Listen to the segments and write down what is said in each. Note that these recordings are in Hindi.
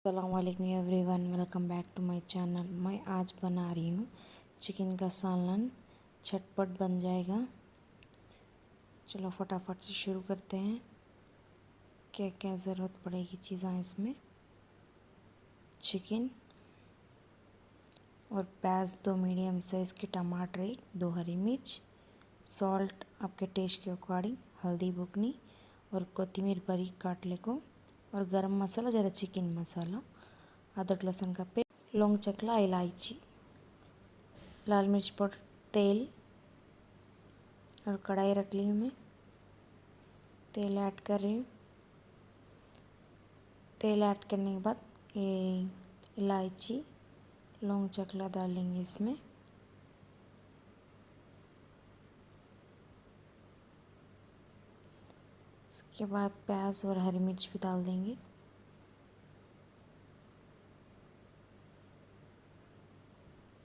अस्सलामुअलैकुम everyone, welcome back to my channel. मैं आज बना रही हूँ चिकन का सालन। झटपट बन जाएगा। चलो फटाफट से शुरू करते हैं। क्या क्या ज़रूरत पड़ेगी चीज़ें इसमें: चिकन और प्याज 2 मीडियम साइज़ के, टमाटर 1, 2 हरी मिर्च, सॉल्ट आपके टेस्ट के अकॉर्डिंग, हल्दी बुकनी और कोथिमीर बारीक काट ले को, और गरम मसाला ज़रा चिकन मसाला, अदरक लहसुन का पेस्ट, लौंग चकला इलायची, लाल मिर्च पाउडर, तेल, और कढ़ाई रख ली हूँ मैं। तेल ऐड कर रही हूँ। तेल ऐड करने के बाद ये इलायची लौंग चकला डालेंगे इसमें। उसके बाद प्याज और हरी मिर्च भी डाल देंगे।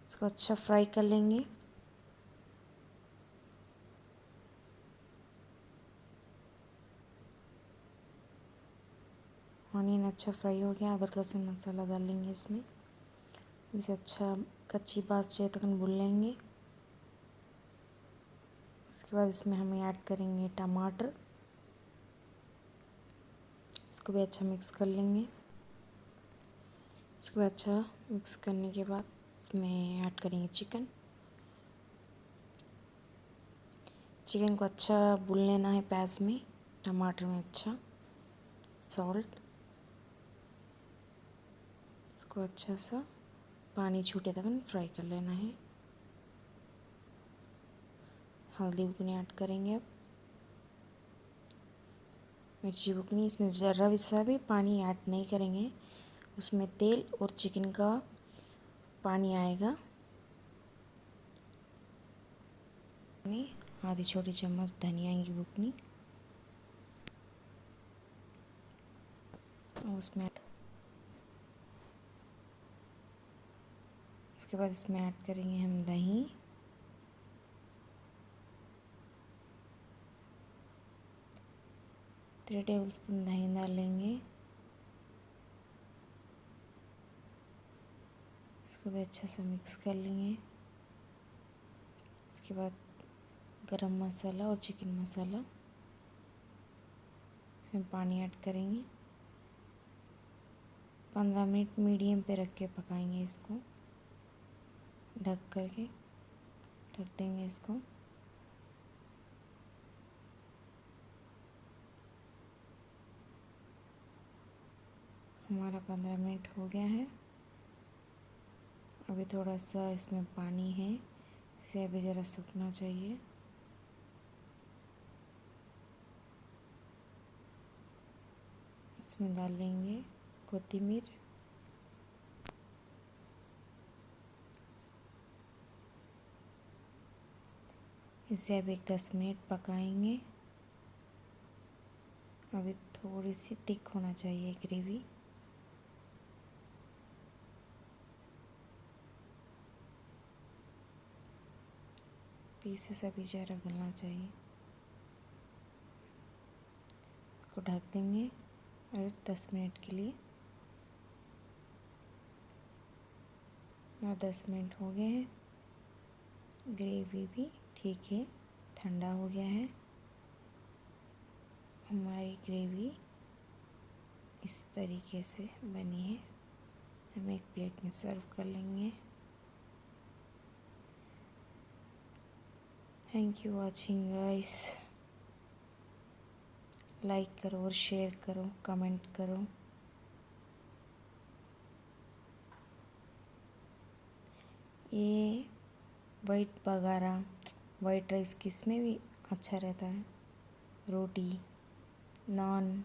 इसको अच्छा फ्राई कर लेंगे। ऑनियन अच्छा फ्राई हो गया। अदरक लहसुन मसाला डालेंगे इसमें। इसे अच्छा कच्ची बात से तक भून लेंगे। उसके बाद इसमें हम ऐड करेंगे टमाटर। इसको भी अच्छा मिक्स कर लेंगे। इसको अच्छा मिक्स करने के बाद इसमें ऐड करेंगे चिकन। चिकन को अच्छा भून लेना है प्याज में, टमाटर में अच्छा। सॉल्ट, इसको अच्छा सा पानी छूटे तक फ्राई कर लेना है। हल्दी बुकनी ऐड करेंगे अब, मिर्ची बुकनी। इसमें ज़रा भी सा भी पानी ऐड नहीं करेंगे, उसमें तेल और चिकन का पानी आएगा। आधी छोटी चम्मच धनिया की बुकनी और उसमें उसके बाद इसमें ऐड करेंगे हम दही। थ्री टेबल स्पून दही डालेंगे। इसको भी अच्छा से मिक्स कर लेंगे। उसके बाद गरम मसाला और चिकन मसाला, इसमें पानी ऐड करेंगे। 15 मिनट मीडियम पे रख के पकाएंगे इसको, ढक करके ढक देंगे इसको। हमारा 15 मिनट हो गया है। अभी थोड़ा सा इसमें पानी है, इसे अभी ज़रा सूखना चाहिए। इसमें डालेंगे कोथिमीर, इसे अब एक 10 मिनट पकाएंगे। अभी थोड़ी सी थिक होना चाहिए ग्रेवी। पीसेस अभी ज़रा गलना चाहिए। इसको ढक देंगे और 10 मिनट के लिए। 10 मिनट हो गए हैं। ग्रेवी भी ठीक है, ठंडा हो गया है। हमारी ग्रेवी इस तरीके से बनी है। हम एक प्लेट में सर्व कर लेंगे। Thank you watching guys. Like करो और शेयर करो, कमेंट करो। ये वाइट बगारा, वाइट राइस किस में भी अच्छा रहता है, रोटी, नान,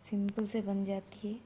सिंपल से बन जाती है।